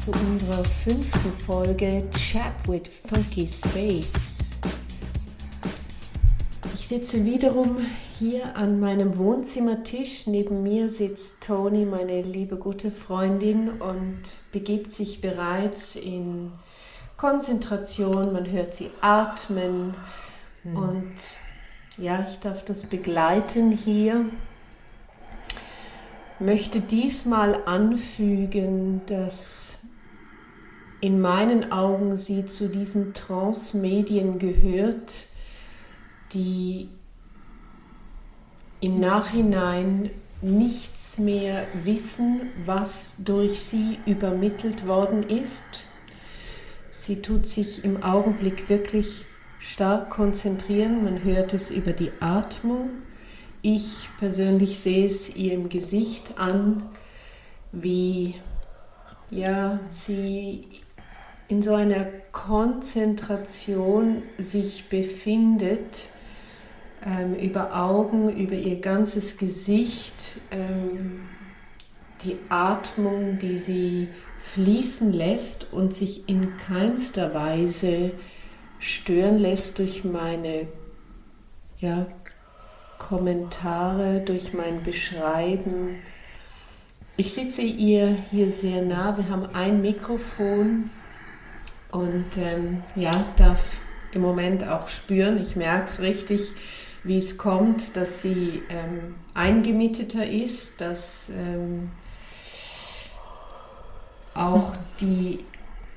zu unserer 5. Folge Chat with Funky Space. Ich sitze wiederum hier an meinem Wohnzimmertisch. Neben mir sitzt Toni, meine liebe gute Freundin, und begibt sich bereits in Konzentration. Man hört sie atmen und ja, ich darf das begleiten hier. Möchte diesmal anfügen, dass in meinen Augen sie zu diesen Trance-Medien gehört, die im Nachhinein nichts mehr wissen, was durch sie übermittelt worden ist. Sie tut sich im Augenblick wirklich stark konzentrieren, man hört es über die Atmung. Ich persönlich sehe es ihr im Gesicht an, wie sie in so einer Konzentration sich befindet, über Augen, über ihr ganzes Gesicht, die Atmung, die sie fließen lässt und sich in keinster Weise stören lässt durch meine Kommentare, durch mein Beschreiben. Ich sitze ihr hier sehr nah, wir haben ein Mikrofon und darf im Moment auch spüren, ich merke es richtig, wie es kommt, dass sie eingemitteter ist, dass auch die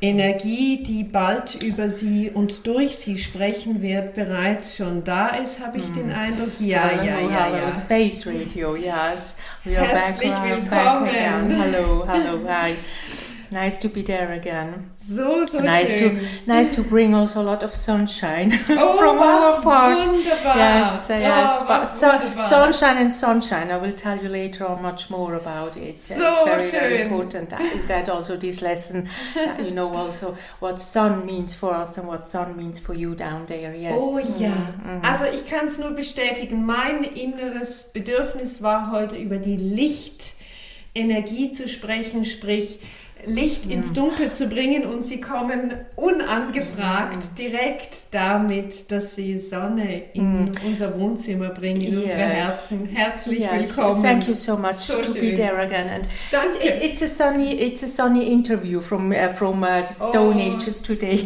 Energie, die bald über sie und durch sie sprechen wird, bereits schon da ist, habe ich den Eindruck. Ja. Space Radio, yes. We are Herzlich willkommen. Back again. Hello, hi. Nice to be there again. So schön. Nice to bring also a lot of sunshine from our part. Wunderbar. Yes. But sunshine. I will tell you later on much more about it. So it's very schön. important that you get also this lesson. That you know also what sun means for us and what sun means for you down there. Yes. Oh ja. Also ich kann es nur bestätigen. Mein inneres Bedürfnis war heute über die Lichtenergie zu sprechen, sprich Licht ins Dunkel zu bringen, und sie kommen unangefragt direkt damit, dass sie Sonne in unser Wohnzimmer bringen, in unsere Herzen. Herzlich willkommen. Thank you so much to be there again. And danke. It's a sunny interview from Stone Ages today,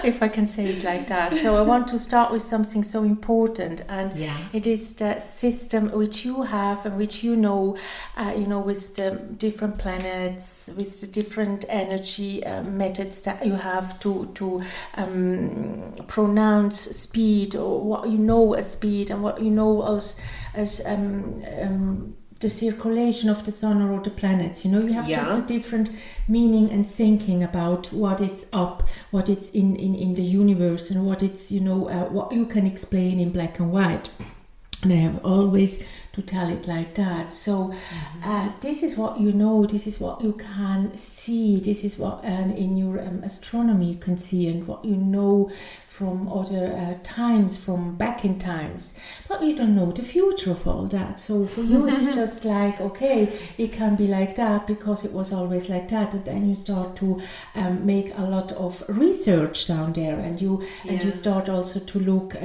if I can say it like that. So I want to start with something so important, and it is the system which you have and which you know with the different planets, with the different energy methods that you have to pronounce speed, or what you know as speed and what you know as the circulation of the sun or the planets. You have just a different meaning and thinking about what it's up, what it's in the universe, and what it's what you can explain in black and white. And I have always to tell it like that. So this is what you know, this is what you can see, this is what in your astronomy you can see, and what you know from other times, from back in times. But you don't know the future of all that. So for you it's just like, okay, it can be like that because it was always like that. And then you start to make a lot of research down there, and you start also to look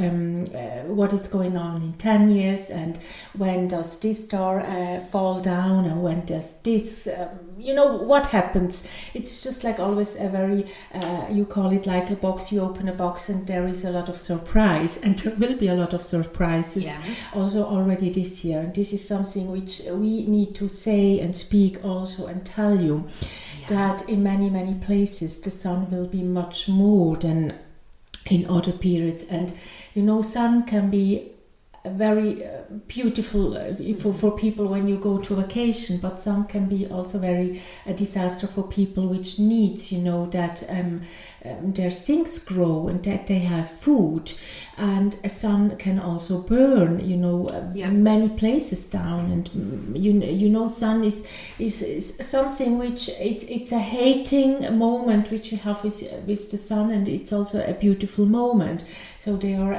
what is going on in 10 years, and when does this star fall down, and when does this what happens. It's just like always a very you call it like a box. You open a box and there is a lot of surprise, and there will be a lot of surprises also already this year. And this is something which we need to say and speak also and tell you that in many places the sun will be much more than in other periods. And sun can be very beautiful for people when you go to vacation, but some can be also very a disaster for people which needs that their things grow and that they have food. And a sun can also burn many places down, and sun is something which it's a hating moment which you have with the sun, and it's also a beautiful moment. So they are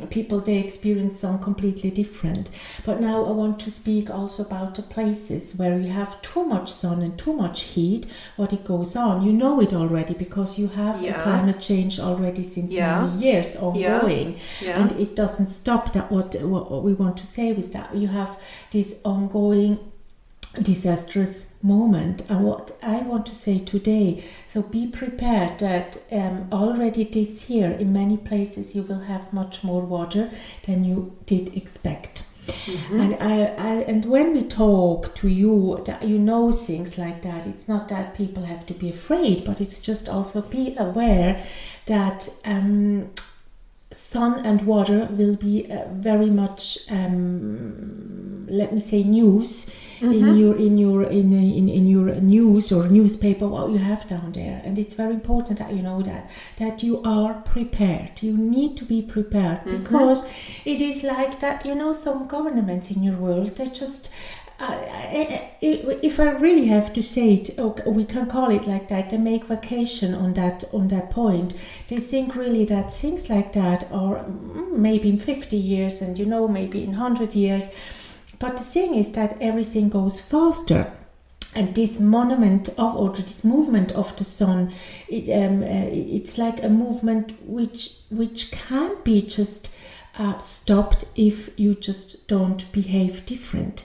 people, they experience sun completely different. But now I want to speak also about the places where you have too much sun and too much heat, what it goes on. You know it already because you have a climate change already since many years ongoing. And it doesn't stop. That what we want to say is that you have this ongoing disastrous moment. And what I want to say today, so be prepared that already this year in many places you will have much more water than you did expect. And and when we talk to you, that you know things like that, it's not that people have to be afraid, but it's just also be aware that sun and water will be very much let me say news in your news or newspaper, what you have down there. And it's very important that you know that you are prepared. You need to be prepared because it is like that, you know, some governments in your world, they just if I really have to say it, we can call it like that, they make vacation on that point. They think really that things like that are maybe in 50 years and, you know, maybe in 100 years. But the thing is that everything goes faster. And this movement of the sun, it's like a movement which can't be just stopped if you just don't behave different.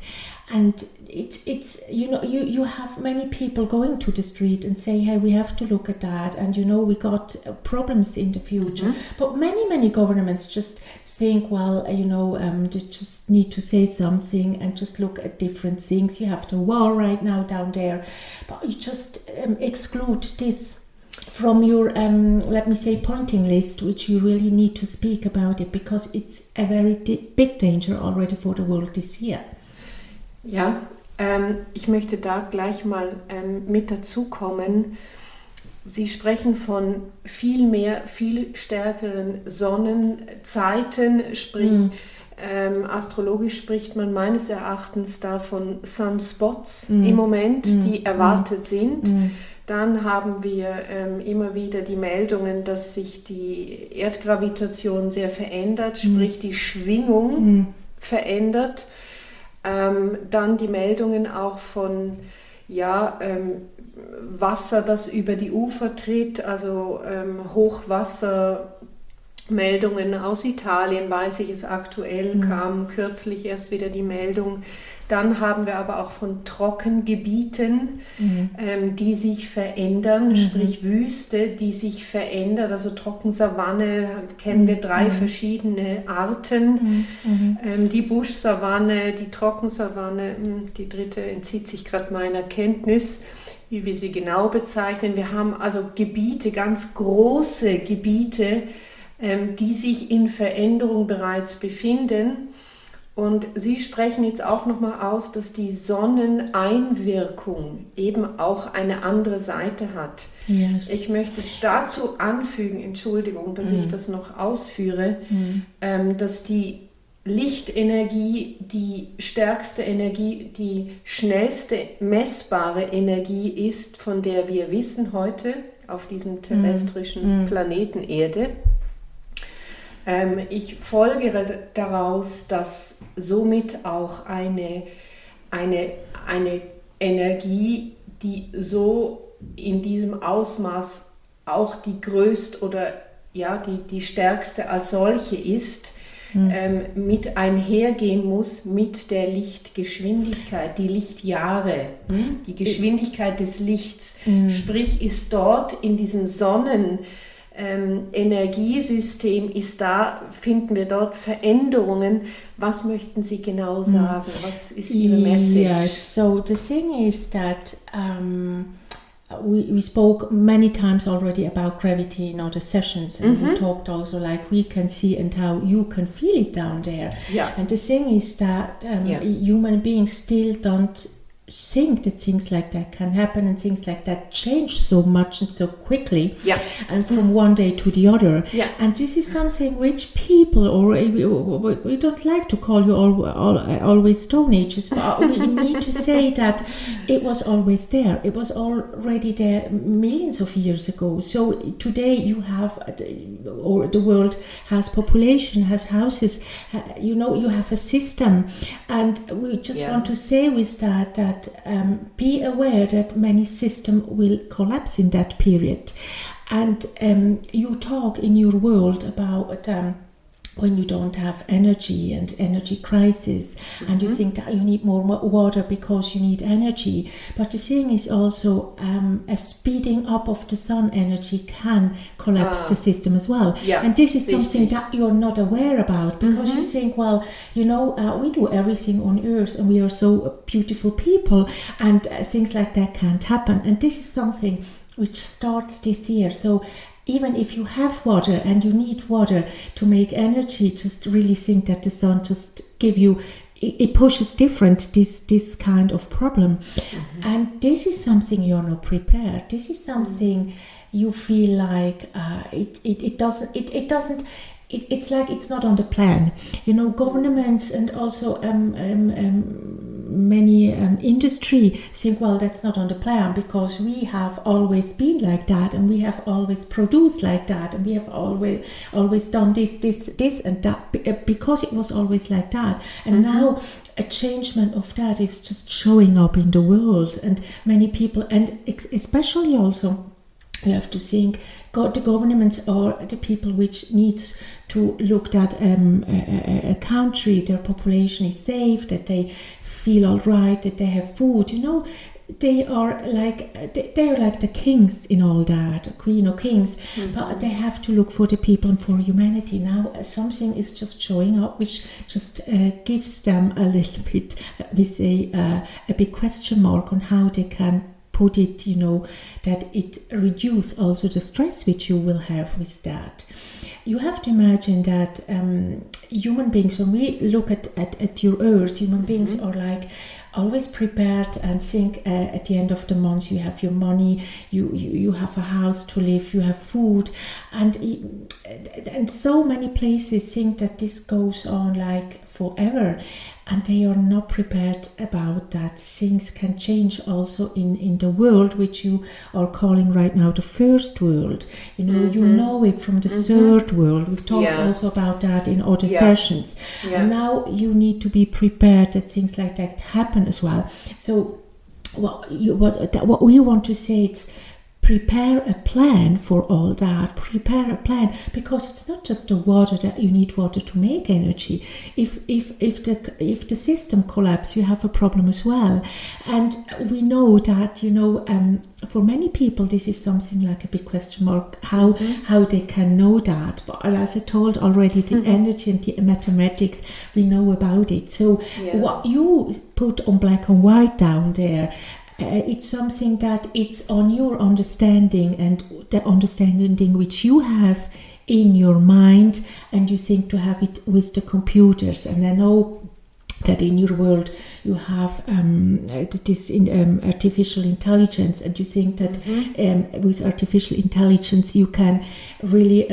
And it's you know, you have many people going to the street and say, hey, we have to look at that, and you know, we got problems in the future. But many governments just think, well, you know, they just need to say something and just look at different things. You have the war right now down there, but you just exclude this from your let me say pointing list, which you really need to speak about it, because it's a very big danger already for the world this year. Ja, ich möchte da gleich mal mit dazukommen. Sie sprechen von viel stärkeren Sonnenzeiten, sprich astrologisch spricht man meines Erachtens da von Sunspots im Moment, die erwartet sind. Dann haben wir immer wieder die Meldungen, dass sich die Erdgravitation sehr verändert, sprich die Schwingung verändert. Dann die Meldungen auch von Wasser, das über die Ufer tritt, also Hochwassermeldungen aus Italien, weiß ich es aktuell, kam kürzlich erst wieder die Meldung. Dann haben wir aber auch von Trockengebieten, die sich verändern, sprich Wüste, die sich verändert, also Trockensavanne, kennen wir 3 verschiedene Arten, die Buschsavanne, die Trockensavanne, die dritte entzieht sich gerade meiner Kenntnis, wie wir sie genau bezeichnen. Wir haben also Gebiete, ganz große Gebiete, die sich in Veränderung bereits befinden. Und Sie sprechen jetzt auch nochmal aus, dass die Sonneneinwirkung eben auch eine andere Seite hat. Yes. Ich möchte dazu anfügen, Entschuldigung, dass ich das noch ausführe, dass die Lichtenergie die stärkste Energie, die schnellste messbare Energie ist, von der wir wissen heute auf diesem terrestrischen Planeten Erde. Ich folgere daraus, dass somit auch eine Energie, die so in diesem Ausmaß auch die größte oder die stärkste als solche ist, mit einhergehen muss mit der Lichtgeschwindigkeit, die Lichtjahre, die Geschwindigkeit des Lichts. Sprich, ist dort in diesem Energiesystem finden wir dort Veränderungen. Was möchten Sie genau sagen? Was ist Ihre Message? Yes, so the thing is that we spoke many times already about gravity in other sessions, and we talked also like we can see and how you can feel it down there. Yeah. And the thing is that human beings still don't think that things like that can happen and things like that change so much and so quickly and from one day to the other. And this is something which people, or we don't like to call you always Stone Ages, but we need to say that it was always there. It was already there millions of years ago. So today you have, or the world has population, has houses, you have a system, and we just want to say with that be aware that many systems will collapse in that period. And you talk in your world about when you don't have energy and energy crisis, and you think that you need more water because you need energy. But the thing is also a speeding up of the sun energy can collapse the system as well. And this is something that you're not aware about, because you think, well, we do everything on earth and we are so beautiful people, and things like that can't happen. And this is something which starts this year. So even if you have water and you need water to make energy, just really think that the sun just give you, it pushes different this kind of problem. And this is something you're not prepared. This is something you feel like it's like it's not on the plan. Governments and also many industry think, well, that's not on the plan because we have always been like that, and we have always produced like that, and we have always done this and that, because it was always like that. And now a changement of that is just showing up in the world, and many people, and especially also you have to think, the governments are the people which needs to look at a country, their population is safe, that they feel all right, that they have food. They are like the kings in all that, queen or kings, but they have to look for the people and for humanity. Now something is just showing up which just gives them a little bit, let me say, a big question mark on how they can put it, that it reduce also the stress which you will have with that. You have to imagine that human beings, when we look at your earth, human beings are like always prepared and think at the end of the month you have your money, you have a house to live, you have food, and so many places think that this goes on like forever, and they are not prepared about that. Things can change also in the world which you are calling right now the first world. You know it from the third world. We've talked also about that in other sessions. And now you need to be prepared that things like that happen as well. So what we want to say is, prepare a plan for all that. Prepare a plan, because it's not just the water that you need water to make energy. If the system collapses, you have a problem as well. And we know that for many people this is something like a big question mark, how they can know that. But as I told already, the energy and the mathematics, we know about it. So what you put on black and white down there, it's something that it's on your understanding, and the understanding which you have in your mind, and you think to have it with the computers. And I know that in your world you have this artificial intelligence, and you think that with artificial intelligence you can really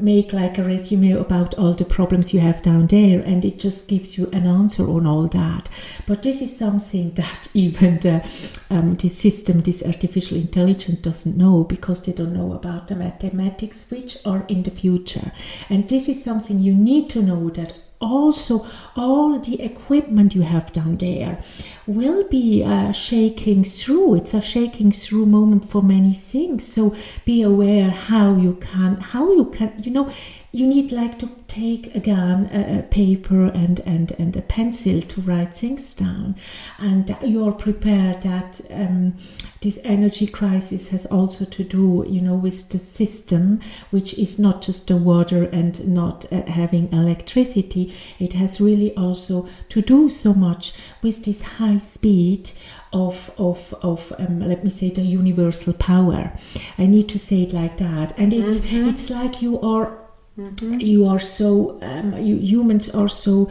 make like a resume about all the problems you have down there, and it just gives you an answer on all that. But this is something that even this system, this artificial intelligence, doesn't know, because they don't know about the mathematics which are in the future. And this is something you need to know, that also all the equipment you have down there will be shaking through. It's a shaking through moment for many things. So be aware how you can, you need like to take again a paper and a pencil to write things down, and you're prepared that this energy crisis has also to do, with the system, which is not just the water and not having electricity. It has really also to do so much with this high speed of let me say, the universal power. I need to say it like that. And it's like you are you are so humans are so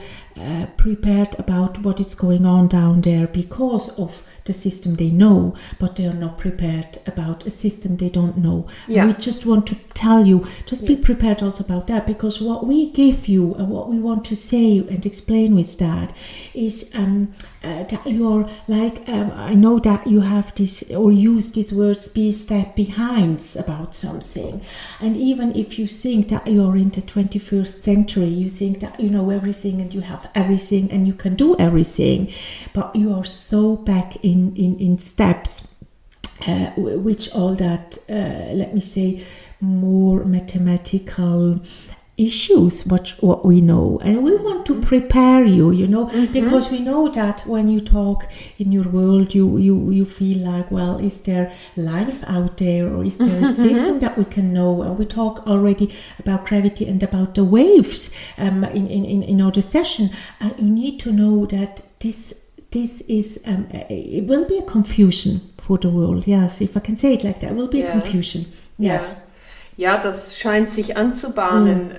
prepared about what is going on down there because of the system they know, but they are not prepared about a system they don't know. Yeah. We just want to tell you, just be prepared also about that, because what we give you and what we want to say and explain with that is that you're like, I know that you have this or use these words, be a step behind about something. And even if you think that you're in the 21st century, you think that you know everything and you have everything and you can do everything, but you are so back in steps, which all that, let me say, more mathematical issues, what we know, and we want to prepare you, because we know that when you talk in your world, you feel like, well, is there life out there, or is there a system that we can know? And we talk already about gravity and about the waves in other session, and you need to know that this is it will be a confusion for the world. Yes, if I can say it like that, it will be a confusion. Yes. Ja, das scheint sich anzubahnen.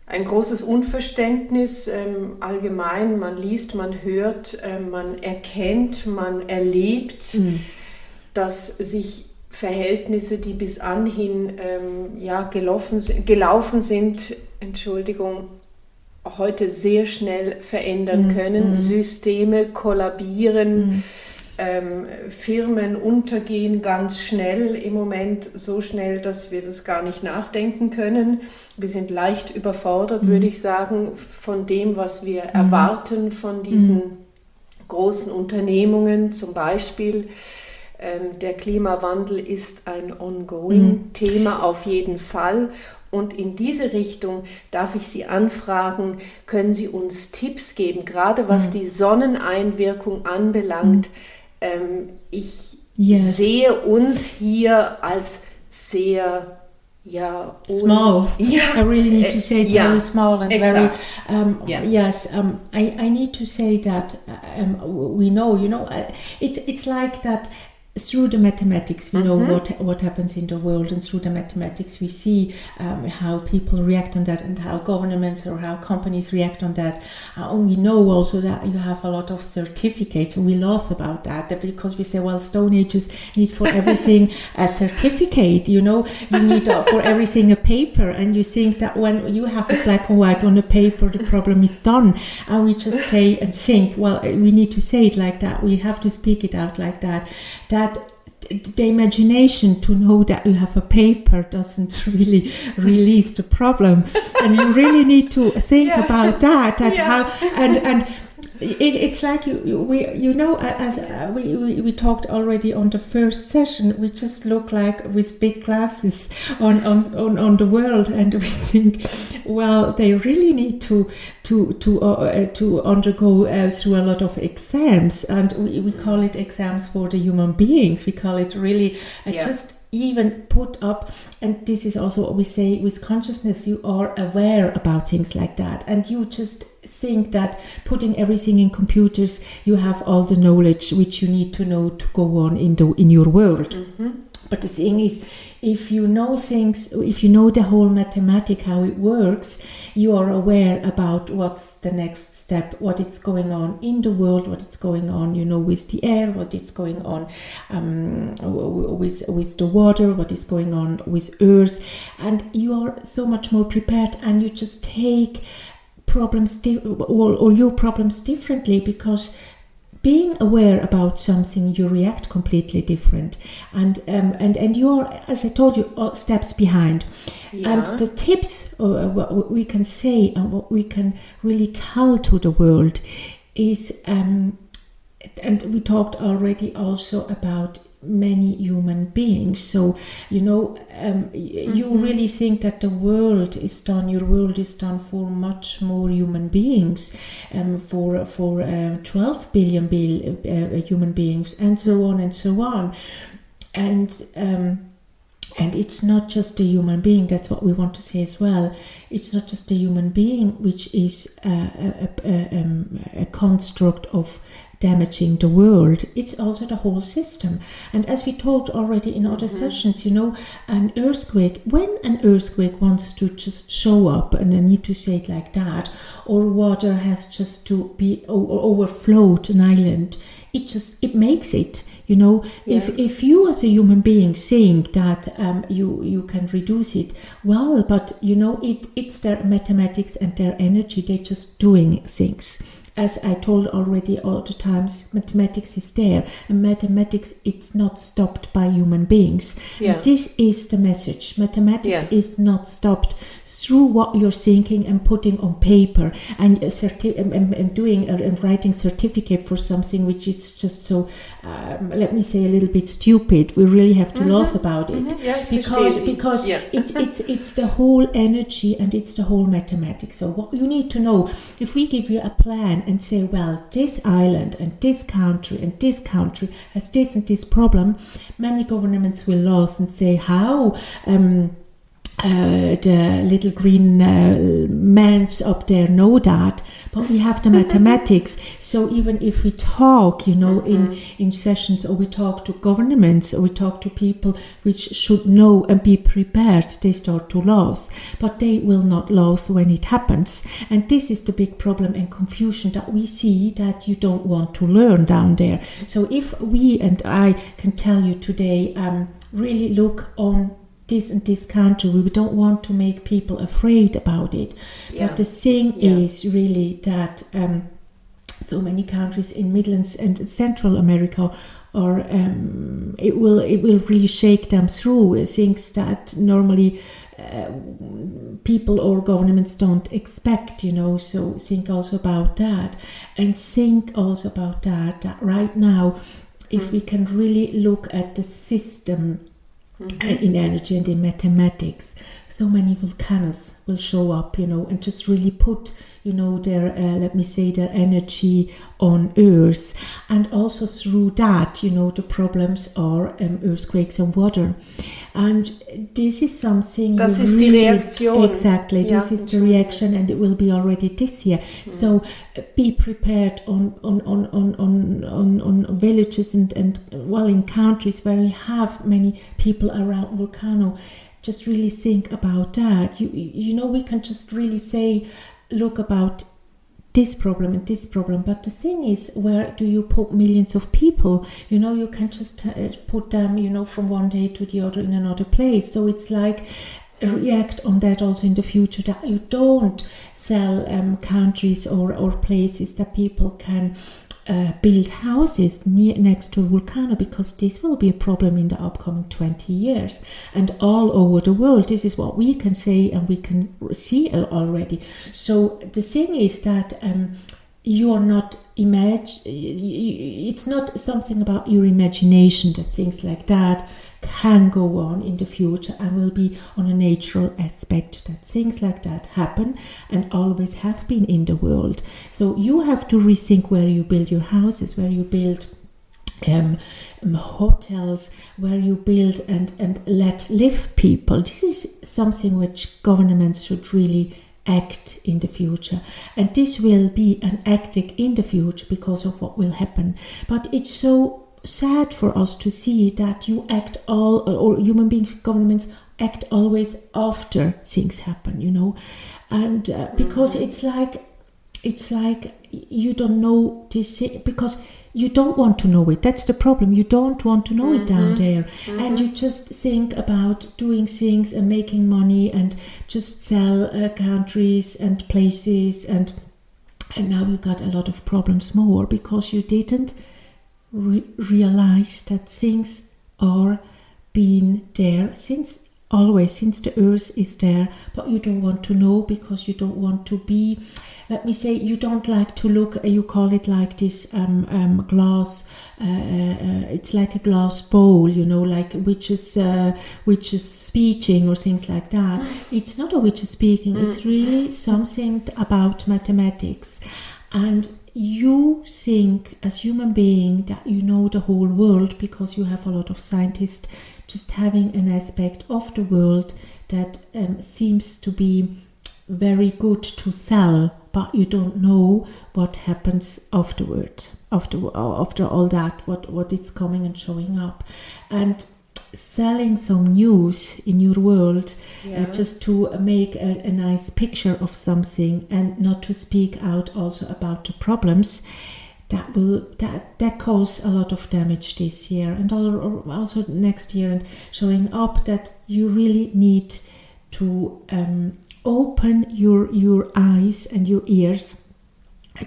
Ein großes Unverständnis allgemein. Man liest, man hört, man erkennt, man erlebt, dass sich Verhältnisse, die bis anhin gelaufen sind, heute sehr schnell verändern können. Systeme kollabieren. Firmen untergehen ganz schnell, im Moment so schnell, dass wir das gar nicht nachdenken können. Wir sind leicht überfordert, würde ich sagen, von dem, was wir erwarten von diesen großen Unternehmungen. Zum Beispiel der Klimawandel ist ein ongoing Thema auf jeden Fall. Und in diese Richtung darf ich Sie anfragen, können Sie uns Tipps geben, gerade was die Sonneneinwirkung anbelangt. Ich sehe uns hier als sehr small. I really need to say very small and very I need to say that we know, it's like that. Through the mathematics, we know what happens in the world, and through the mathematics, we see how people react on that, and how governments or how companies react on that. And we know also that you have a lot of certificates, and we laugh about that because we say, well, Stone Ages need for everything a certificate. You need for everything a paper, and you think that when you have a black and white on a paper, the problem is done. And we just say and think, well, we need to say it like that. We have to speak it out like that. That the imagination to know that you have a paper doesn't really release the problem, and you really need to think about that. How and it's like as we talked already on the first session, we just look like with big glasses on the world, and we think, well, they really need to undergo through a lot of exams, and we call it exams for the human beings. We call it really just even put up, and this is also what we say with consciousness, you are aware about things like that, and you just think that putting everything in computers, you have all the knowledge which you need to know to go on in your world. But the thing is, if you know things, if you know the whole mathematics, how it works, you are aware about what's the next step, what is going on in the world, what is going on, with the air, what is going on with the water, what is going on with Earth, and you are so much more prepared, and you just take problems or your problems differently, because being aware about something, you react completely different, and you're, as I told you, steps behind. And the tips, or what we can say and what we can really tell to the world is, and we talked already also about many human beings. So you really think that the world is done, your world is done for much more human beings, for 12 billion human beings, and so on and so on. And And it's not just a human being, that's what we want to say as well. It's not just a human being which is a construct of damaging the world, it's also the whole system. And as we talked already in other sessions, an earthquake, when an earthquake wants to just show up, and I need to say it like that, or water has just to be overflowed an island, it makes it. If you as a human being think that you can reduce it, well, but it's their mathematics and their energy, they're just doing things. As I told already all the times, mathematics is there, and mathematics, it's not stopped by human beings. Yeah. And this is the message. Mathematics is not stopped through what you're thinking and putting on paper and doing and writing certificate for something which is just so, let me say, a little bit stupid. We really have to laugh about it because it's the whole energy and it's the whole mathematics. So what you need to know, if we give you a plan and say, well, this island and this country has this and this problem, many governments will laugh and say, how the little green mans up there know that, but we have the mathematics. So even if we talk, in sessions, or we talk to governments, or we talk to people which should know and be prepared, they start to lose. But they will not lose when it happens. And this is the big problem and confusion that we see, that you don't want to learn down there. So if we and I can tell you today, really look on this and this country, we don't want to make people afraid about it. But the thing is really that so many countries in Middle and Central America are it will really shake them through things that normally people or governments don't expect, so think also about that, and think also about that right now, if we can really look at the system in energy and in mathematics, so many volcanoes will show up, and just really put, their, let me say, their energy on Earth. And also through that, the problems are earthquakes and water. And this is something... Das ist die Reaktion. Exactly, this is the reaction, and it will be already this year. So be prepared on villages and in countries where you have many people around volcano. Just really think about that. We can just really say, look about this problem and this problem, but the thing is, where do you put millions of people? You can just put them, from one day to the other in another place. So it's like, react on that also in the future, that you don't sell countries or places that people can build houses next to a volcano, because this will be a problem in the upcoming 20 years. And all over the world, this is what we can say and we can see already. So the thing is that you are not it's not something about your imagination that things like that can go on in the future and will be on a natural aspect, that things like that happen and always have been in the world. So you have to rethink where you build your houses, where you build hotels, where you build and let live people. This is something which governments should really act in the future, and this will be an acting in the future because of what will happen. But it's so sad for us to see that you act or human beings, governments act always after things happen, and because it's like you don't know this, because you don't want to know it. That's the problem. You don't want to know it down there. And you just think about doing things and making money and just sell countries and places. And now you got a lot of problems more because you didn't realize that things are being there since the earth is there, but you don't want to know because you don't want to be, let me say, you don't like to look, you call it like this glass, it's like a glass bowl, like which is speaking or things like that. It's not a witch is speaking, it's really something about mathematics. And you think as human being that you know the whole world because you have a lot of scientists just having an aspect of the world that seems to be very good to sell, but you don't know what happens afterward, after all that, what is coming and showing up. And selling some news in your world just to make a nice picture of something and not to speak out also about the problems that cause a lot of damage this year and also next year, and showing up that you really need to open your eyes and your ears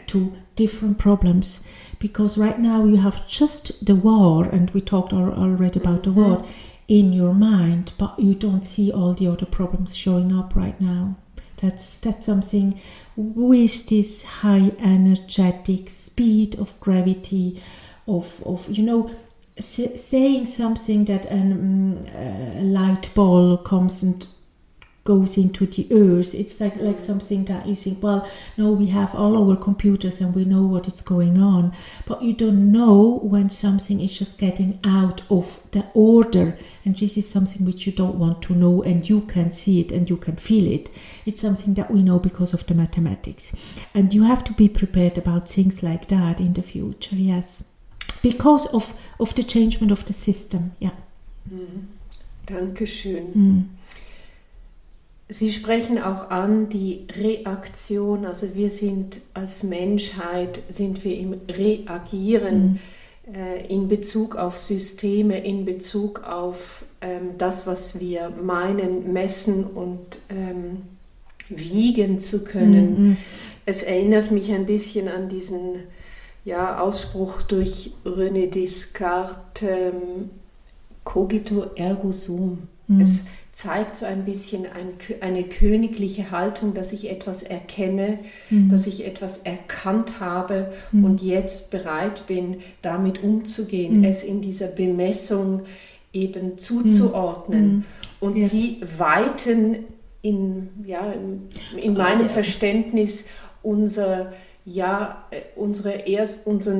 to different problems. Because right now you have just the war, and we talked already about the war, in your mind, but you don't see all the other problems showing up right now. That's something with this high energetic speed of gravity, of saying something that a light ball comes and goes into the earth. It's like something that you think, well, no, we have all our computers and we know what is going on, but you don't know when something is just getting out of the order, and this is something which you don't want to know, and you can see it and you can feel it. It's something that we know because of the mathematics, and you have to be prepared about things like that in the future, yes, because of the changement of the system. Dankeschön. Sie sprechen auch an die Reaktion, also wir sind als Menschheit, sind wir im Reagieren in Bezug auf Systeme, in Bezug auf das, was wir meinen, messen und wiegen zu können. Es erinnert mich ein bisschen an diesen Ausspruch durch René Descartes, cogito ergo sum. Es zeigt so ein bisschen eine königliche Haltung, dass ich etwas erkenne, dass ich etwas erkannt habe und jetzt bereit bin, damit umzugehen, es in dieser Bemessung eben zuzuordnen. Und sie weiten in meinem Verständnis unseren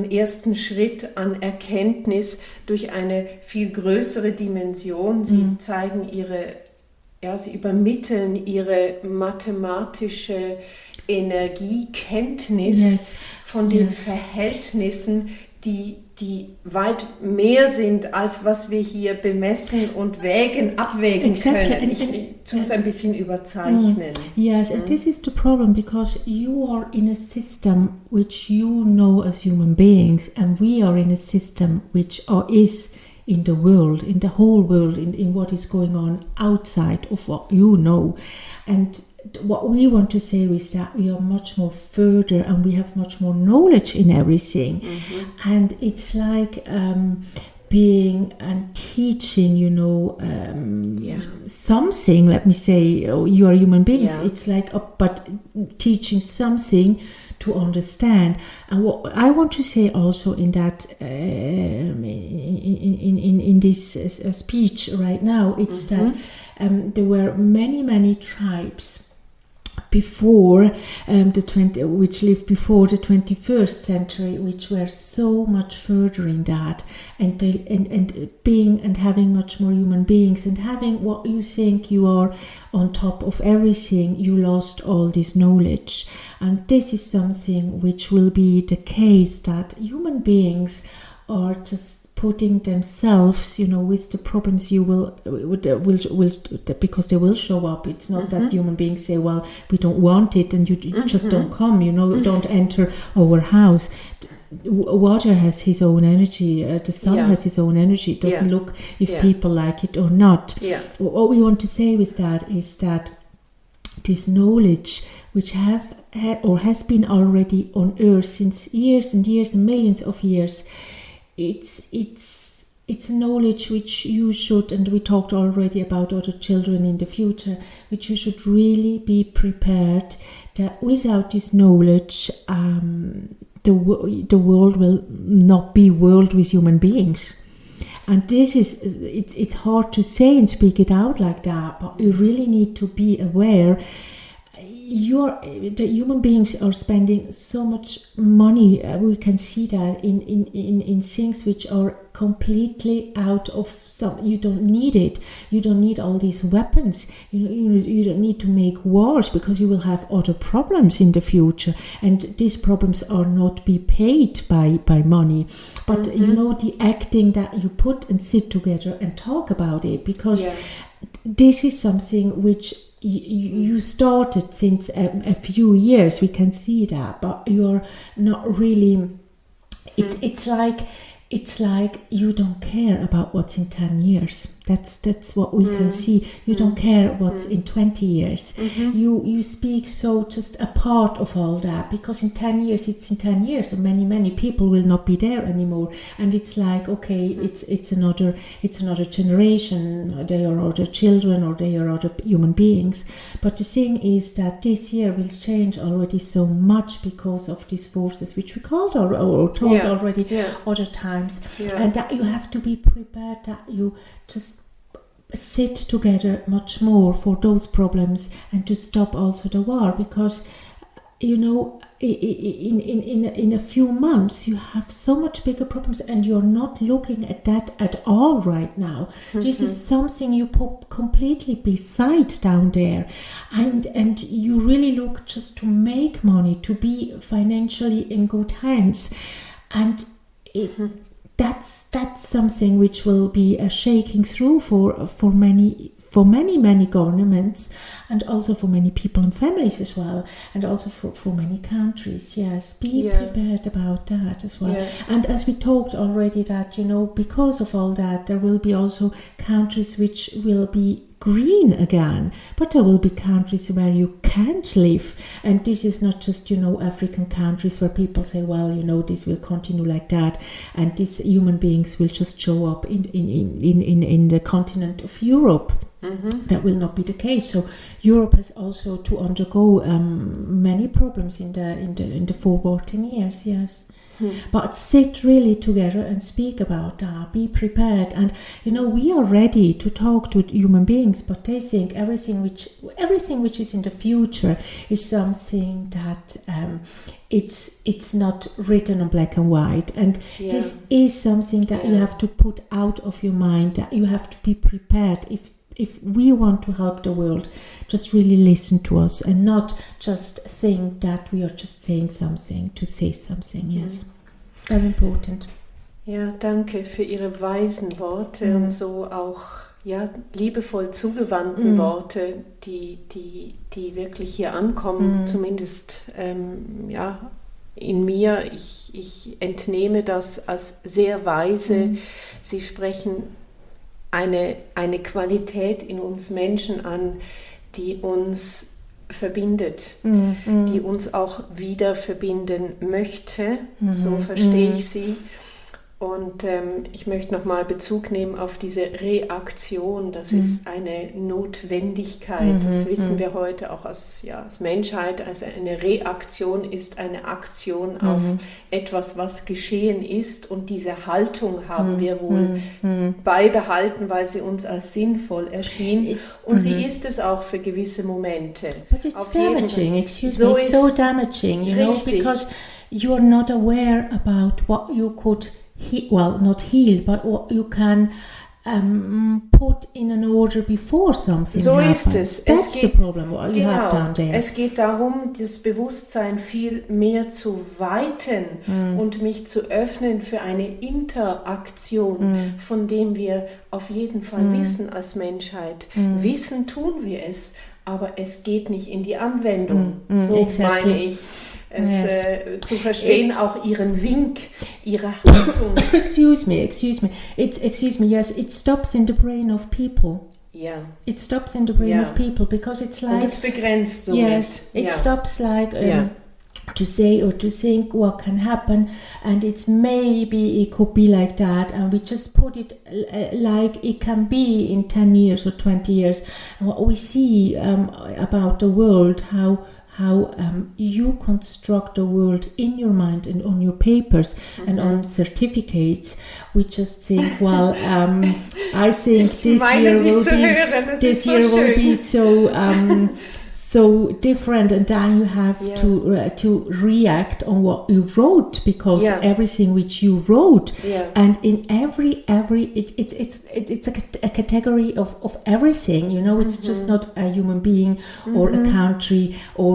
ersten Schritt an Erkenntnis durch eine viel größere Dimension. Sie zeigen sie übermitteln ihre mathematische Energiekenntnis von den Verhältnissen, die weit mehr sind, als was wir hier bemessen und abwägen können. Ich tue es ein bisschen überzeichnen. Yes, and this is the problem, because you are in a system which you know as human beings, and we are in a system which is in the world, in the whole world, in what is going on outside of what you know. And what we want to say is that we are much more further and we have much more knowledge in everything. And it's like being and teaching, something, let me say, you are human beings. It's like, but teaching something to understand. And what I want to say also in that, in this speech right now, it's that there were many tribes before which lived before the 21st century, which were so much further in that, and being and having much more human beings, and having what you think you are on top of everything, you lost all this knowledge. And this is something which will be the case, that human beings are just putting themselves, with the problems you will because they will show up. It's not that human beings say, well, we don't want it, and you just don't come, don't enter our house. Water has his own energy, the sun has his own energy. It doesn't look if people like it or not. What we want to say with that is that this knowledge, which has been already on earth since years and years and millions of years, it's a knowledge which you should, and we talked already about other children in the future, which you should really be prepared that without this knowledge, the world will not be world with human beings. And this is, it's hard to say and speak it out like that, but you really need to be aware. the human beings are spending so much money. We can see that in things which are completely out of some. You don't need it. You don't need all these weapons. You don't need to make wars, because you will have other problems in the future, and these problems are not be paid by money. But the acting that you put and sit together and talk about it, because this is something which you started since a few years. We can see that, but you're not really. It's like you don't care about what's in 10 years. That's what we can see. You don't care what's in 20 years. You speak so just a part of all that, because in 10 years it's in 10 years, and many people will not be there anymore. And it's like, okay, it's another generation. They are other children, or they are other human beings. But the thing is that this year will change already so much because of these forces, which we called or told already other times, and that you have to be prepared, that you just sit together much more for those problems, and to stop also the war, because in a few months you have so much bigger problems, and you're not looking at that at all right now. This is something you put completely beside down there, and you really look just to make money, to be financially in good hands, and that's something which will be a shaking through for many governments, and also for many people and families as well, and also for many countries. Yes, be prepared about that as well. And as we talked already, that because of all that, there will be also countries which will be green again, but there will be countries where you can't live, and this is not just African countries where people say, well, this will continue like that, and these human beings will just show up in the continent of Europe. That will not be the case. So Europe has also to undergo many problems in the forward 10 years. Yes. But sit really together and speak about that. Be prepared, and we are ready to talk to human beings, but they think everything which is in the future is something that it's not written on black and white, and this is something that you have to put out of your mind. That you have to be prepared. If we want to help the world, just really listen to us, and not just think that we are just saying something to say something. Yes, very important. Ja, danke für Ihre weisen Worte und so auch liebevoll zugewandten Worte, die wirklich hier ankommen, zumindest in mir. Ich entnehme das als sehr weise. Sie sprechen eine Qualität in uns Menschen an, die uns verbindet, die uns auch wieder verbinden möchte. So verstehe ich sie. Und ich möchte nochmal Bezug nehmen auf diese Reaktion. Das ist eine Notwendigkeit. Das wissen wir heute auch als Menschheit. Also eine Reaktion ist eine Aktion auf etwas, was geschehen ist. Und diese Haltung haben wir wohl beibehalten, weil sie uns als sinnvoll erschien. Und sie ist es auch für gewisse Momente. But it's damaging, excuse me. It's so damaging, because you're not aware about what you could not heal, but what you can put in an order before something happens. Ist es. That's the problem what you have down there. Es geht darum, das Bewusstsein viel mehr zu weiten und mich zu öffnen für eine Interaktion, von dem wir auf jeden Fall wissen als Menschheit. Wissen tun wir es, aber es geht nicht in die Anwendung. So meine ich. Zu verstehen, auch ihren Wink, ihre Haltung. Excuse me. Yes, it stops in the brain of people. Yeah. It stops in the brain of people, because it's like. Und es begrenzt so. Yes, it stops like. To say or to think what can happen, and it's maybe it could be like that, and we just put it like it can be in 10 years or 20 years. And what we see about the world, how you construct the world in your mind and on your papers and on certificates. We just think, well, I think this year will be so so different, and then you have to react on what you wrote, because everything which you wrote, and in every it's a category of everything, you know. It's just not a human being or a country or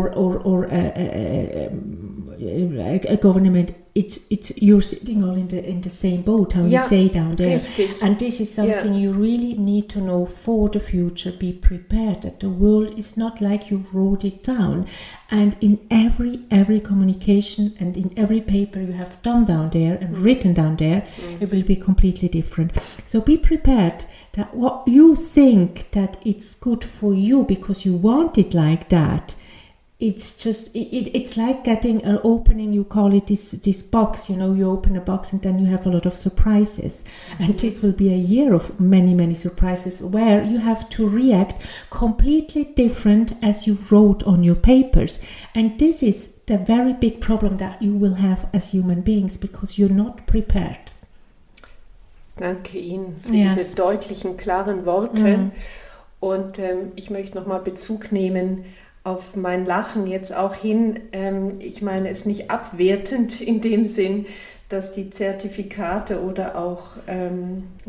a government. It's you're sitting all in the same boat, how you say down there. And this is something you really need to know for the future. Be prepared that the world is not like you wrote it down, and in every communication and in every paper you have done down there and written down there, it will be completely different. So be prepared that what you think that it's good for you because you want it like that, it's just it's like getting an opening, you call it this box, you know. You open a box and then you have a lot of surprises, and this will be a year of many surprises where you have to react completely different as you wrote on your papers. And this is the very big problem that you will have as human beings, because you're not prepared. Danke Ihnen für diese deutlichen, klaren Worte. Und ich möchte nochmal Bezug nehmen auf mein Lachen jetzt auch hin. Ich meine es nicht abwertend in dem Sinn, dass die Zertifikate oder auch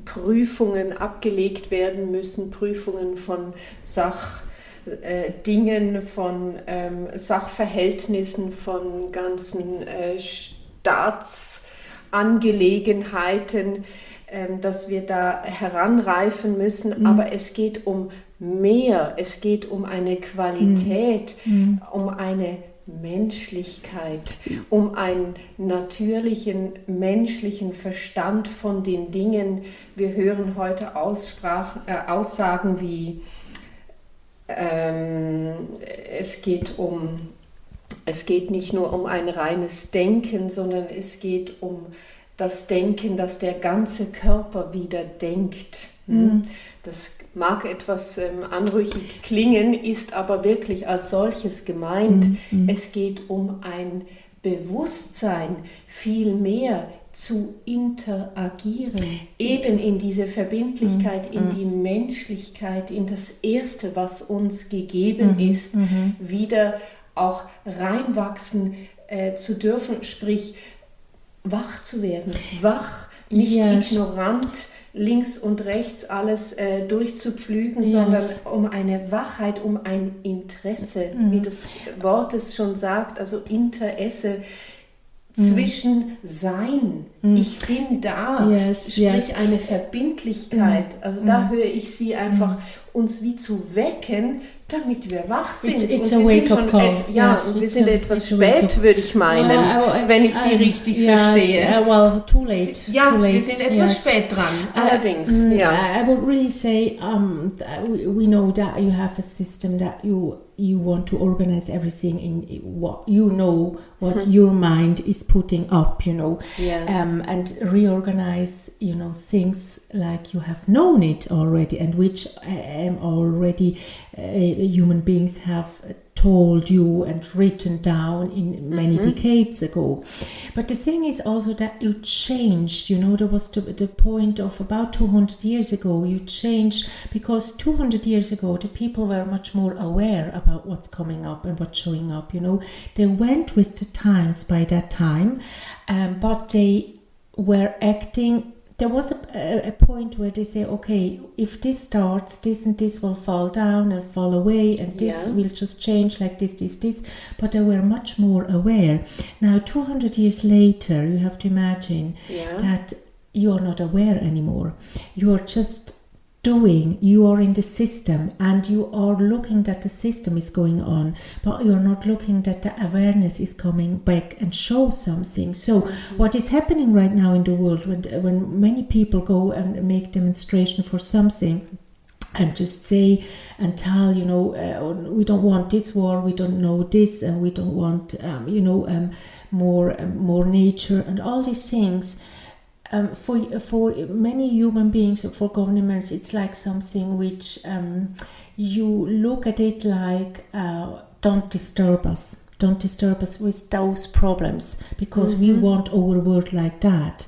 Prüfungen abgelegt werden müssen, Prüfungen von Sachdingen, von Sachverhältnissen, von ganzen Staatsangelegenheiten, dass wir da heranreifen müssen, aber es geht um mehr, es geht um eine Qualität, um eine Menschlichkeit, um einen natürlichen menschlichen Verstand von den Dingen. Wir hören heute Aussagen wie es geht nicht nur um ein reines Denken, sondern es geht um das Denken, dass der ganze Körper wieder denkt. Das mag etwas anrüchig klingen, ist aber wirklich als solches gemeint. Es geht um ein Bewusstsein, viel mehr zu interagieren, eben in diese Verbindlichkeit, in die Menschlichkeit, in das Erste, was uns gegeben ist, wieder auch reinwachsen zu dürfen, sprich wach zu werden, wach, nicht ignorant, links und rechts alles durchzupflügen, sondern um eine Wachheit, um ein Interesse, wie das Wort es schon sagt, also Interesse zwischen Sein. Ich bin da, sprich eine Verbindlichkeit. Also da höre ich Sie einfach uns wie zu wecken, damit wir wach sind. It's a wake-up call. Und wir sind etwas spät, würde ich meinen, wenn ich Sie richtig verstehe. Well, too late. Wir sind etwas spät dran, allerdings. I would really say we know that you have a system that you want to organize everything in what you know, what your mind is putting up, you know, and reorganize, you know, things like you have known it already, and which already human beings have told you and written down in many decades ago. But the thing is also that you changed, you know. There was the point of about 200 years ago, you changed, because 200 years ago the people were much more aware about what's coming up and what's showing up, you know. They went with the times by that time, but they were acting. There was a point where they say, okay, if this starts, this and this will fall down and fall away, and this will just change like this. But they were much more aware. Now, 200 years later, you have to imagine that you are not aware anymore. You are just doing, you are in the system, and you are looking that the system is going on, but you're not looking that the awareness is coming back and show something. So what is happening right now in the world, when many people go and make demonstration for something and just say and tell, you know, we don't want this war, we don't know this, and we don't want more nature and all these things. For many human beings, for governments, it's like something which you look at it like, don't disturb us. don't disturb us with those problems, because we want our world like that.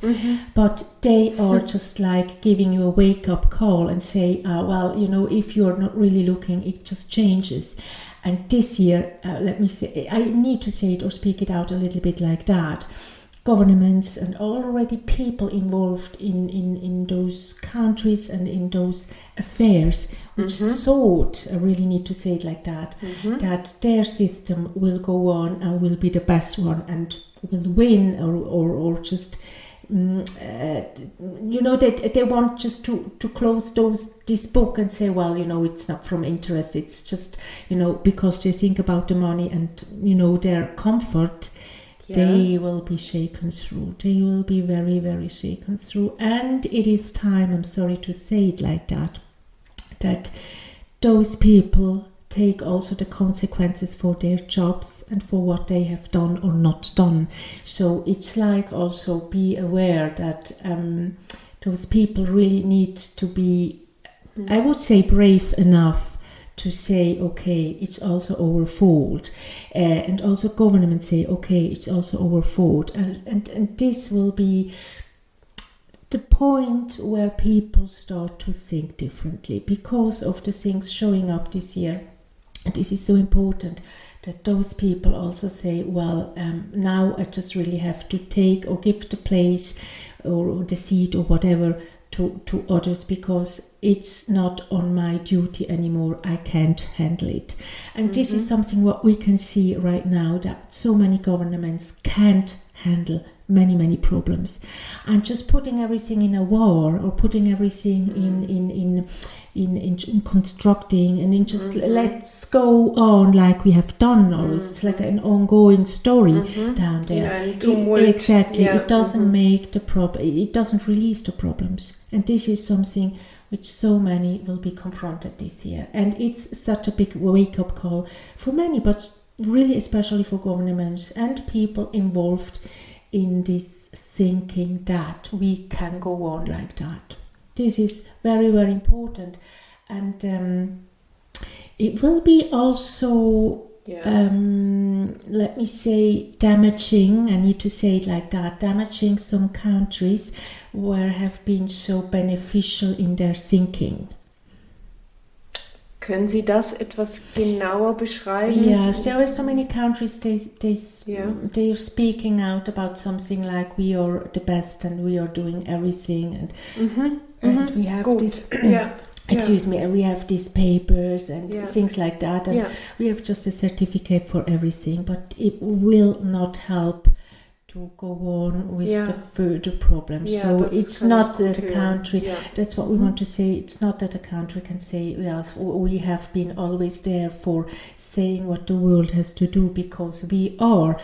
But they are just like giving you a wake-up call and say, well, if you're not really looking, it just changes. And this year, let me say, I need to say it or speak it out a little bit like that. Governments and already people involved in those countries and in those affairs, which thought, I really need to say it like that, that their system will go on and will be the best one and will win, or just, that they want just to close this book and say, well, it's not from interest, it's just, because they think about the money and, their comfort. They will be shaken through. They will be very, very shaken through. And it is time, I'm sorry to say it like that those people take also the consequences for their jobs and for what they have done or not done. So it's like also be aware that those people really need to be, I would say, brave enough to say, okay, it's also our fault, and also government say, okay, it's also our fault, and this will be the point where people start to think differently because of the things showing up this year. And this is so important that those people also say, well, now I just really have to take or give the place or the seat or whatever to others, because it's not on my duty anymore. I can't handle it. And this is something what we can see right now, that so many governments can't handle many problems, and just putting everything in a war or putting everything in constructing and in just let's go on like we have done always. It's like an ongoing story down there. Exactly. It doesn't make the problem. It doesn't release the problems. And this is something which so many will be confronted this year. And it's such a big wake-up call for many, but really especially for governments and people involved in this thinking that we can go on like that. This is very, very important. And it will be also, let me say, damaging, I need to say it like that, damaging some countries where have been so beneficial in their thinking. Können Sie das etwas genauer beschreiben? Yes, there are so many countries, they're speaking out about something like we are the best and we are doing everything, and we have this... Excuse me, and we have these papers and things like that, and we have just a certificate for everything, but it will not help to go on with the further problems. So it's not that a country, that's what we want to say, it's not that a country can say, yes, we have been always there for saying what the world has to do, because we are,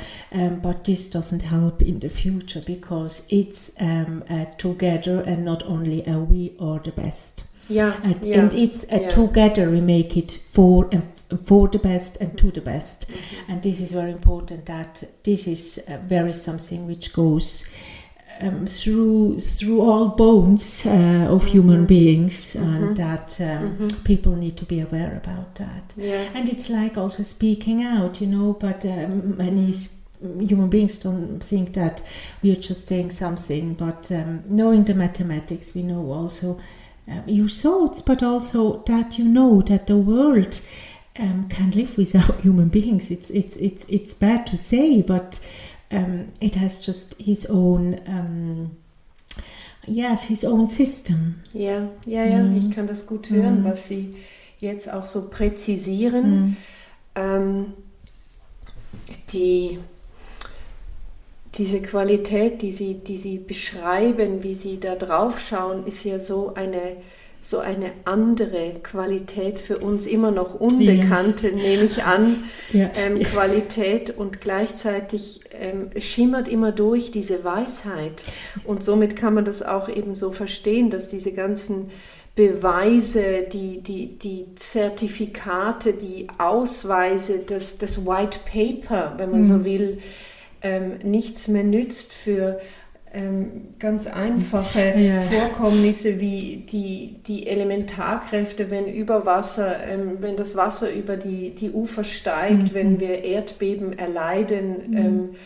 but this doesn't help in the future, because it's together and not only we are the best. And it's together we make it for the best and to the best. And this is very important, that this is very something which goes through all bones of human beings, and that people need to be aware about that. And it's like also speaking out, but many human beings don't think that we are just saying something, but knowing the mathematics, we know also your thoughts, but also that that the world can live without human beings. It's bad to say, but it has just his own his own system. Ich kann das gut hören, was Sie jetzt auch so präzisieren. Diese Qualität, die Sie beschreiben, wie Sie da drauf schauen, ist ja so eine andere Qualität, für uns immer noch unbekannte, nehme ich an, Qualität, und gleichzeitig schimmert immer durch diese Weisheit, und somit kann man das auch eben so verstehen, dass diese ganzen Beweise, die Zertifikate, die Ausweise, das White Paper, wenn man so will, nichts mehr nützt für ganz einfache Vorkommnisse wie die Elementarkräfte, wenn das Wasser über die Ufer steigt, wenn wir Erdbeben erleiden,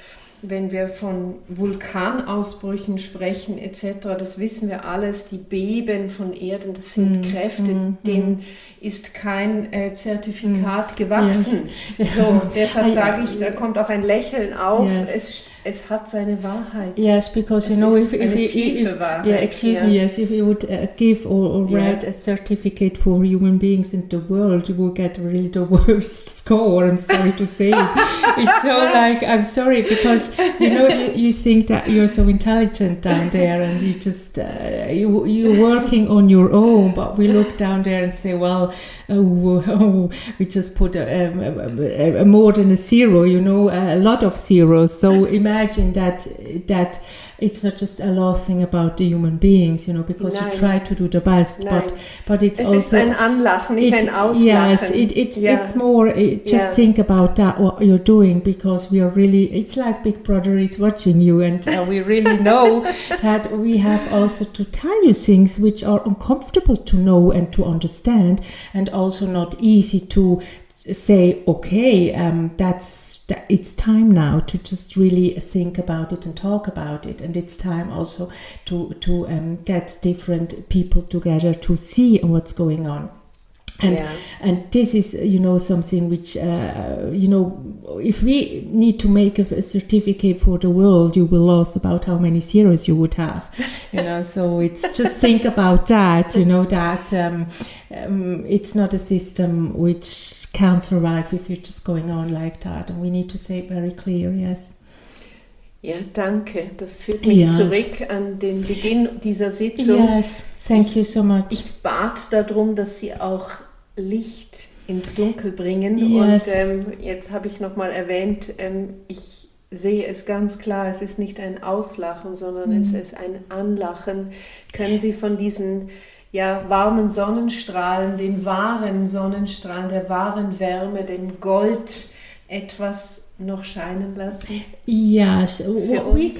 wenn wir von Vulkanausbrüchen sprechen etc., das wissen wir alles, die Beben von Erden, das sind Kräfte, denen ist kein Zertifikat gewachsen. Yes. So, deshalb sage ich, da kommt auch ein Lächeln auf. Yes. Es hat seine Wahrheit. Yes, because you know, if you would give or write a certificate for human beings in the world, you would get really the worst score. I'm sorry to say. It's so like, I'm sorry, because you know you think that you're so intelligent down there, and you just you're working on your own. But we look down there and say, well, we just put a more than a zero. You know, a lot of zeros. So imagine that it's not just a law thing about the human beings, you know, because you try to do the best, but it's also... Es ist ein Anlachen, nicht ein Auslachen. Yes, it's more, just think about that, what you're doing, because we are really, it's like Big Brother is watching you, and we really know that we have also to tell you things which are uncomfortable to know and to understand, and also not easy to say, okay, it's time now to just really think about it and talk about it, and it's time also to get different people together to see what's going on. And this is, you know, something which, you know, if we need to make a certificate for the world, you will lose about how many zeros you would have, you know, so it's just think about that, you know, that it's not a system which can survive if you're just going on like that, and we need to say it very clear, yes. Ja, danke. Das führt mich zurück an den Beginn dieser Sitzung. Yes, thank you so much. Ich bat darum, dass Sie auch Licht ins Dunkel bringen. Yes. Und jetzt habe ich nochmal erwähnt, ich sehe es ganz klar, es ist nicht ein Auslachen, sondern es ist ein Anlachen. Können Sie von diesen warmen Sonnenstrahlen, den wahren Sonnenstrahlen, der wahren Wärme, dem Gold etwas noch scheinen lassen? Yes, what we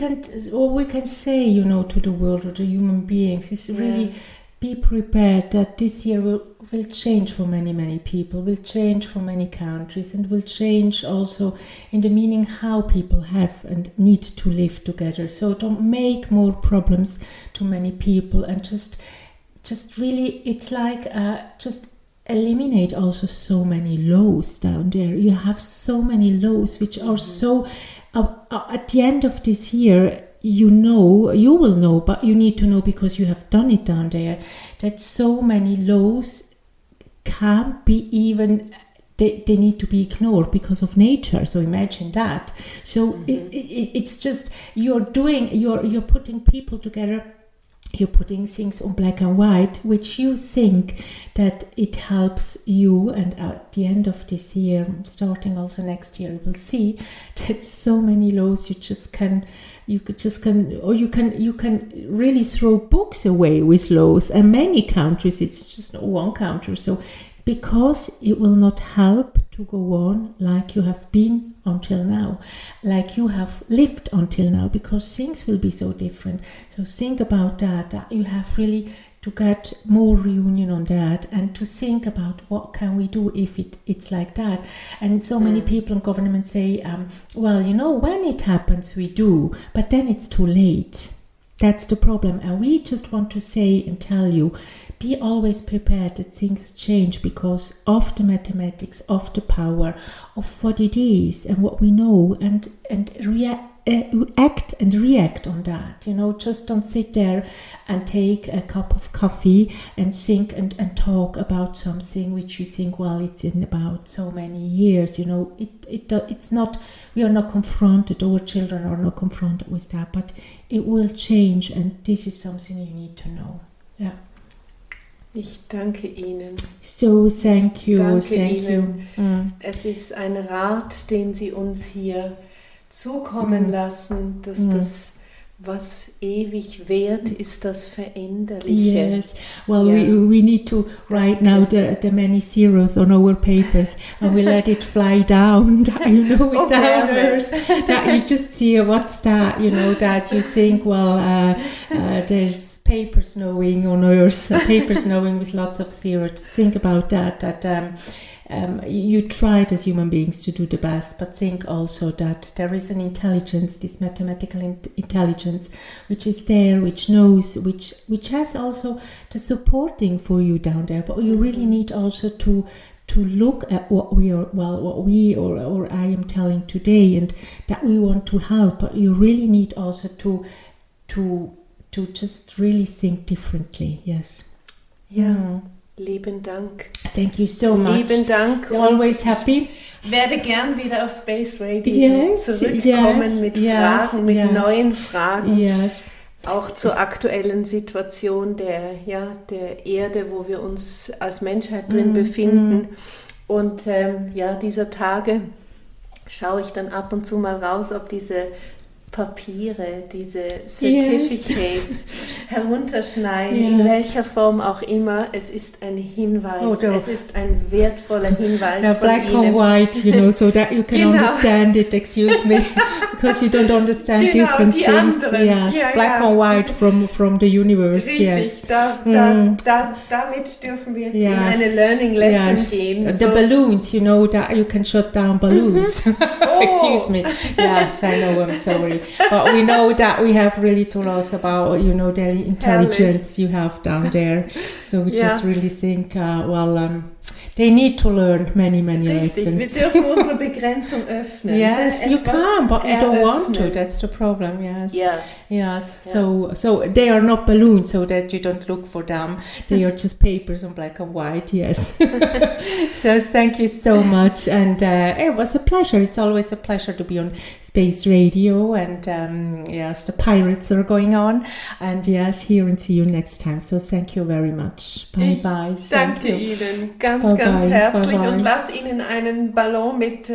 can say, you know, to the world or the human beings is really be prepared that this year will change for many people, will change for many countries, and will change also in the meaning how people have and need to live together. So don't make more problems to many people, and just really, it's like just eliminate also so many laws down there. You have so many laws which are so at the end of this year, you will know, but you need to know because you have done it down there, that so many laws can't be even, they need to be ignored because of nature. So imagine that. So it's just, you're putting people together. You're putting things on black and white, which you think that it helps you, and at the end of this year, starting also next year, you will see that so many laws you can really throw books away with laws, and many countries, it's just not one country. So because it will not help to go on like you have been until now, like you have lived until now, because things will be so different. So think about that you have really to get more reunion on that, and to think about what can we do if it's like that. And so many people in government say, well, you know, when it happens we do, but then it's too late. That's the problem. And we just want to say and tell you, be always prepared that things change because of the mathematics, of the power, of what it is and what we know, and act and react on that. You know, just don't sit there and take a cup of coffee and think and talk about something which you think, well, it's in about so many years. You know, it's not, we are not confronted, our children are not confronted with that, but it will change, and this is something you need to know. Yeah. Ich danke Ihnen. So, thank you. Thank you. Es ist ein Rat, den Sie uns hier zukommen lassen, dass das was ewig währt, ist das Veränderliche. Yes, well, we need to write now the many zeros on our papers, and we let it fly down, with downers, that you just see what's that, that you think, well, there's paper snowing on Earth, paper snowing with lots of zeros. Think about that you tried as human beings to do the best, but think also that there is an intelligence, this mathematical intelligence, which is there, which knows, which has also the supporting for you down there. But you really need also to look at what we or I am telling today, and that we want to help. But you really need also to just really think differently. Yes. Yeah. Lieben Dank. Thank you so much. Lieben Dank. Always happy. Werde gern wieder auf Space Radio zurückkommen mit Fragen, mit neuen Fragen. Yes. Auch zur aktuellen Situation der Erde, wo wir uns als Menschheit drin befinden. Und dieser Tage schaue ich dann ab und zu mal raus, ob diese Papiere, diese Certificates herunterschneiden, in welcher Form auch immer. Es ist ein Hinweis, es ist ein wertvoller Hinweis von black Ihnen. and white, so that you can understand it, excuse me, because you don't understand different things. Anderen. Yes, black and white from the universe. Richtig, yes. Damit dürfen wir jetzt in eine Learning Lesson gehen. The balloons, that you can shut down balloons. Excuse me. Yes, I know, I'm sorry. But we know that we have really told us about, the intelligence you have down there. So we just really think, they need to learn many lessons. Wir dürfen unsere Begrenzung öffnen. Yes, you can, but you don't want to. That's the problem, yes. Yeah. Yes, so they are not balloons, so that you don't look for them. They are just papers on black and white, yes. So thank you so much, and it was a pleasure. It's always a pleasure to be on Space Radio, and the pirates are going on, and hear and see you next time. So thank you very much. Bye. Danke Ihnen ganz herzlich und lass Ihnen einen Ballon mit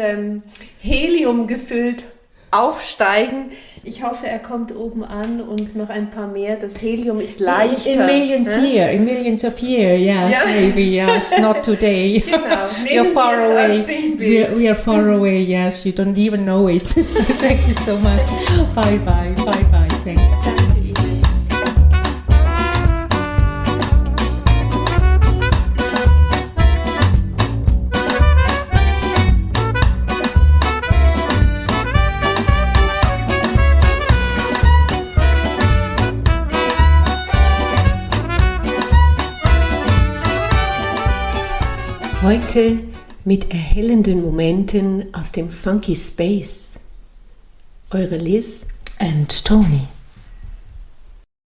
Helium gefüllt aufsteigen. Ich hoffe, er kommt oben an und noch ein paar mehr. Das Helium ist leichter. In millions of years, yes, maybe, yes, not today. Genau. You're far away. We are far away, yes, you don't even know it. Thank you so much. Bye, thanks. Heute mit erhellenden Momenten aus dem Funky Space. Eure Liz and Toni.